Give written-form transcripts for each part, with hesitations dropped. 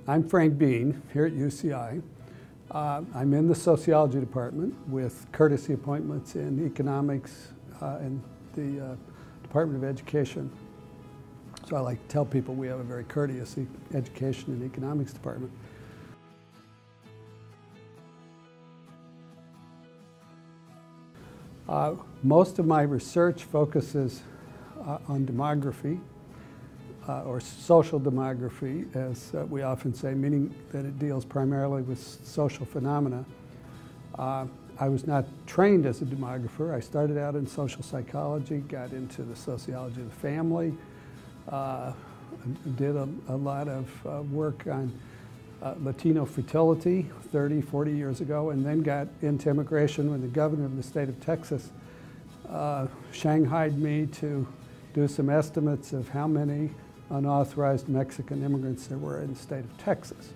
I'm Frank Bean here at UCI. I'm in the sociology department with courtesy appointments in economics and the Department of Education. So I like to tell people we have a very courteous education and economics department. Most of my research focuses on demography, or social demography, as we often say, meaning that it deals primarily with social phenomena. I was not trained as a demographer. I started out in social psychology, got into the sociology of the family, did a lot of work on Latino fertility 30, 40 years ago, and then got into immigration when the governor of the state of Texas shanghaied me to do some estimates of how many unauthorized Mexican immigrants there were in the state of Texas.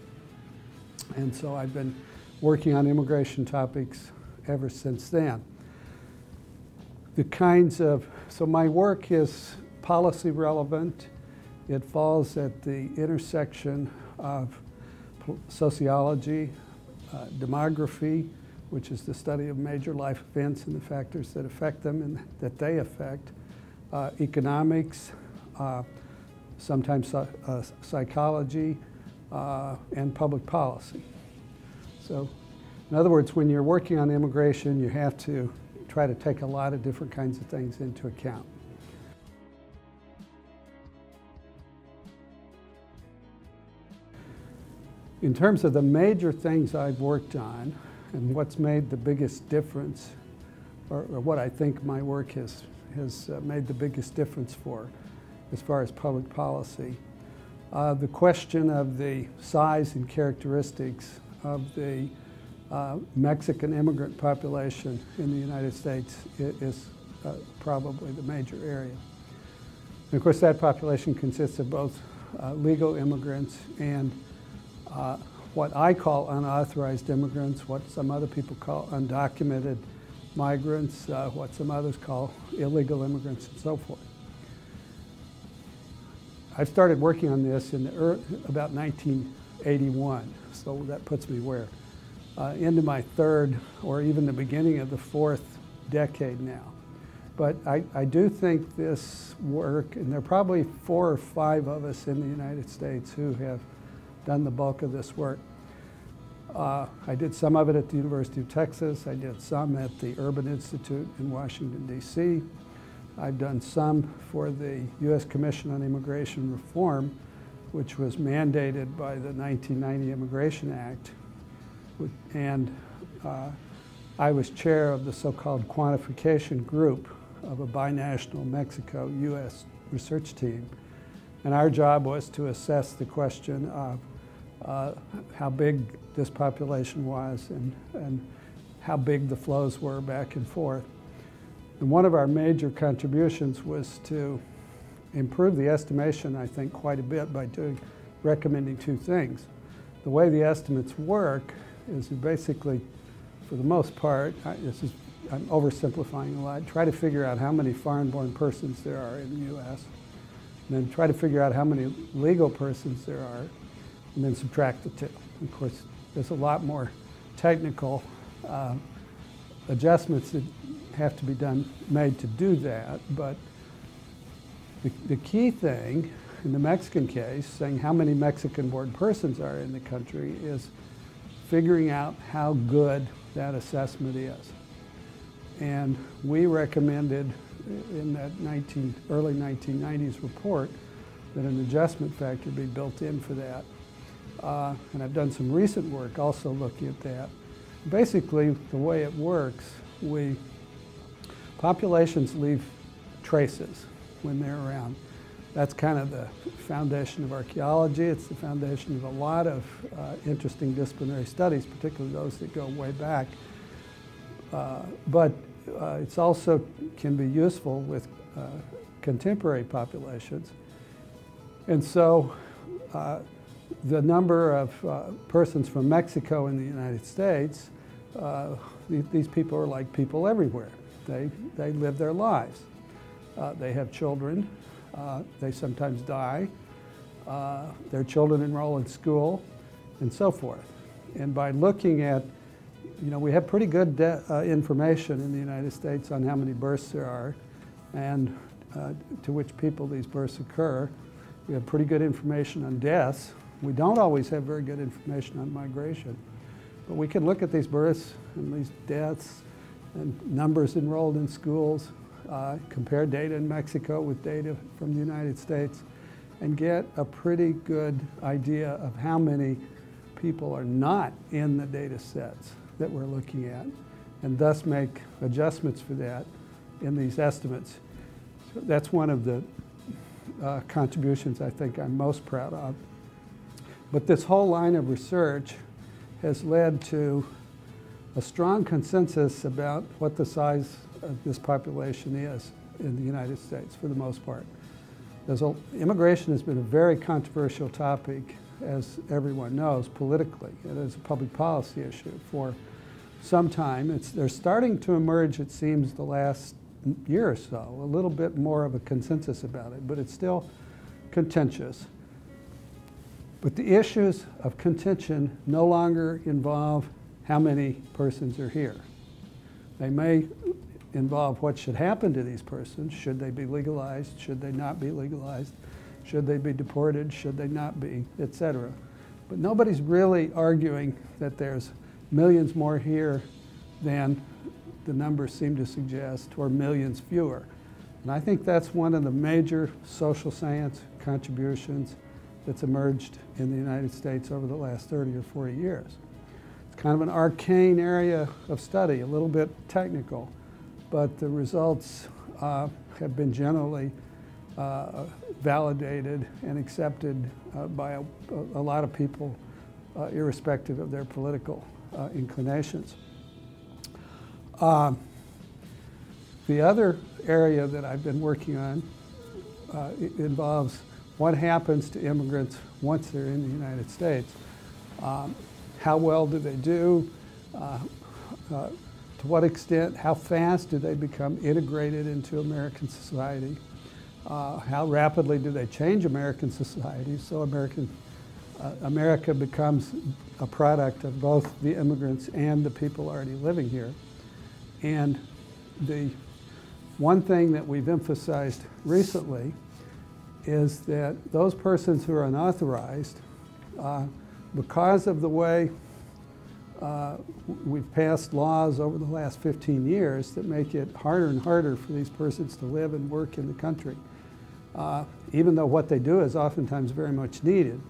And so I've been working on immigration topics ever since then. So my work is policy relevant. It falls at the intersection of sociology, demography, which is the study of major life events and the factors that affect them and that they affect, economics, sometimes psychology, and public policy. So, in other words, when you're working on immigration, you have to try to take a lot of different kinds of things into account. In terms of the major things I've worked on and what's made the biggest difference, or what I think my work has made the biggest difference for, as far as public policy, the question of the size and characteristics of the Mexican immigrant population in the United States is probably the major area. And of course, that population consists of both legal immigrants and what I call unauthorized immigrants, what some other people call undocumented migrants, what some others call illegal immigrants, and so forth. I started working on this in about 1981, so that puts me where? Into my third, or even the beginning of the fourth decade now. But I do think this work, and there are probably 4 or 5 of us in the United States who have done the bulk of this work. I did some of it at the University of Texas. I did some at the Urban Institute in Washington, D.C. I've done some for the U.S. Commission on Immigration Reform, which was mandated by the 1990 Immigration Act. And I was chair of the so-called quantification group of a binational Mexico-U.S. research team. And our job was to assess the question of how big this population was and how big the flows were back and forth. And one of our major contributions was to improve the estimation, I think, quite a bit by recommending 2 things. The way the estimates work is you basically, for the most part, I'm oversimplifying a lot, try to figure out how many foreign-born persons there are in the U.S., and then try to figure out how many legal persons there are, and then subtract the 2. Of course, there's a lot more technical adjustments that have to be made to do that, but the key thing in the Mexican case, saying how many Mexican-born persons are in the country, is figuring out how good that assessment is. And we recommended in that early 1990s report that an adjustment factor be built in for that. And I've done some recent work also looking at that. Basically, the way it works, populations leave traces when they're around. That's kind of the foundation of archaeology. It's the foundation of a lot of interesting disciplinary studies, particularly those that go way back. But it's also can be useful with contemporary populations. And so the number of persons from Mexico in the United States, these people are like people everywhere. They live their lives. They have children. They sometimes die. Their children enroll in school. and so forth. And by looking at, we have pretty good information in the United States on how many births there are and to which people these births occur. We have pretty good information on deaths. We don't always have very good information on migration. But we can look at these births and these deaths and numbers enrolled in schools, compare data in Mexico with data from the United States, and get a pretty good idea of how many people are not in the data sets that we're looking at, and thus make adjustments for that in these estimates. So that's one of the contributions I think I'm most proud of. But this whole line of research has led to a strong consensus about what the size of this population is in the United States, for the most part. Immigration has been a very controversial topic, as everyone knows, politically. It is a public policy issue for some time. They're starting to emerge, it seems, the last year or so, a little bit more of a consensus about it, but it's still contentious. But the issues of contention no longer involve how many persons are here. They may involve what should happen to these persons. Should they be legalized? Should they not be legalized? Should they be deported? Should they not be? Etc. But nobody's really arguing that there's millions more here than the numbers seem to suggest, or millions fewer. And I think that's one of the major social science contributions that's emerged in the United States over the last 30 or 40 years. It's kind of an arcane area of study, a little bit technical, but the results have been generally validated and accepted by a lot of people, irrespective of their political inclinations. The other area that I've been working on involves what happens to immigrants once they're in the United States. How well do they do? To what extent, how fast do they become integrated into American society? How rapidly do they change American society so America becomes a product of both the immigrants and the people already living here? And the one thing that we've emphasized recently is that those persons who are unauthorized, because of the way we've passed laws over the last 15 years that make it harder and harder for these persons to live and work in the country, even though what they do is oftentimes very much needed.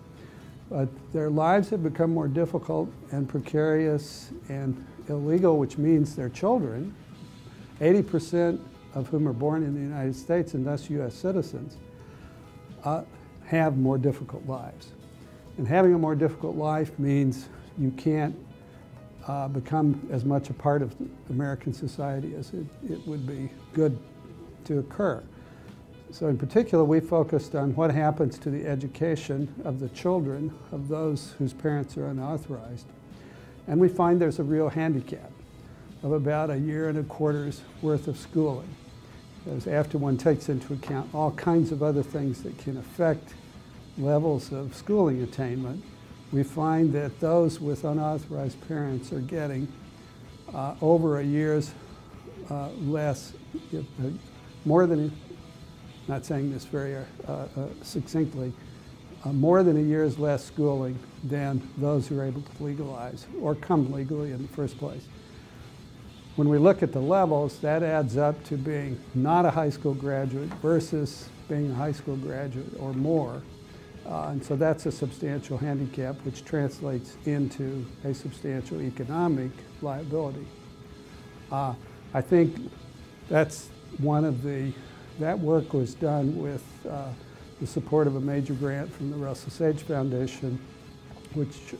But their lives have become more difficult and precarious and illegal, which means their children, 80% of whom are born in the United States and thus U.S. citizens, have more difficult lives. And having a more difficult life means you can't become as much a part of American society as it would be good to occur. So in particular, we focused on what happens to the education of the children of those whose parents are unauthorized. And we find there's a real handicap of about 1.25 years worth of schooling. Because after one takes into account all kinds of other things that can affect levels of schooling attainment, we find that those with unauthorized parents are getting over 1 year's less, more than, not saying this very succinctly, more than 1 year's less schooling than those who are able to legalize or come legally in the first place. When we look at the levels, that adds up to being not a high school graduate versus being a high school graduate or more. And so that's a substantial handicap, which translates into a substantial economic liability. I think that's one of that work was done with the support of a major grant from the Russell Sage Foundation, which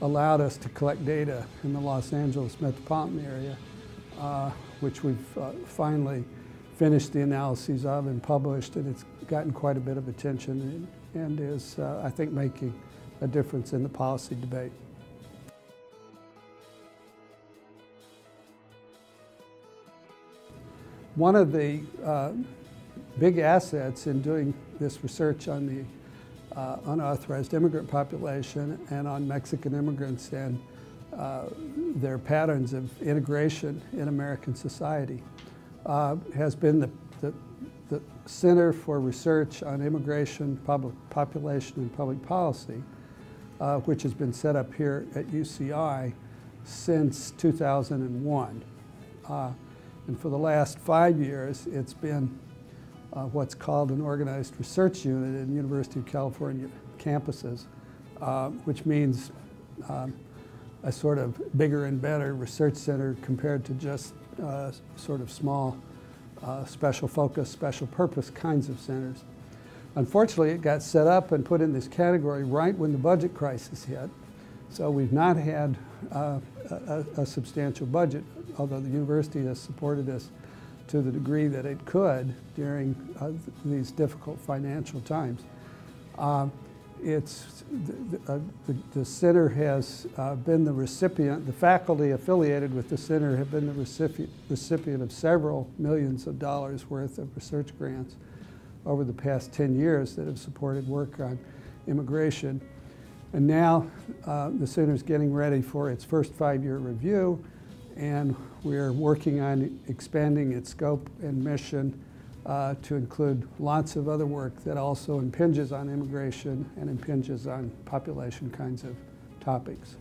allowed us to collect data in the Los Angeles metropolitan area, which we've finally finished the analyses of and published, and it's gotten quite a bit of attention and is, I think, making a difference in the policy debate. One of the big assets in doing this research on the unauthorized immigrant population and on Mexican immigrants and their patterns of integration in American society, has been the Center for Research on Immigration, Population, and Public Policy, which has been set up here at UCI since 2001. And for the last 5 years, it's been what's called an organized research unit in University of California campuses, which means a sort of bigger and better research center compared to just sort of small special focus, special purpose kinds of centers. Unfortunately, it got set up and put in this category right when the budget crisis hit. So we've not had a substantial budget, although the university has supported us to the degree that it could during these difficult financial times. The center has been the recipient, the faculty affiliated with the center have been the recipient of several millions of dollars worth of research grants over the past 10 years that have supported work on immigration. And now the center is getting ready for its first 5-year review, and we're working on expanding its scope and mission to include lots of other work that also impinges on immigration and impinges on population kinds of topics.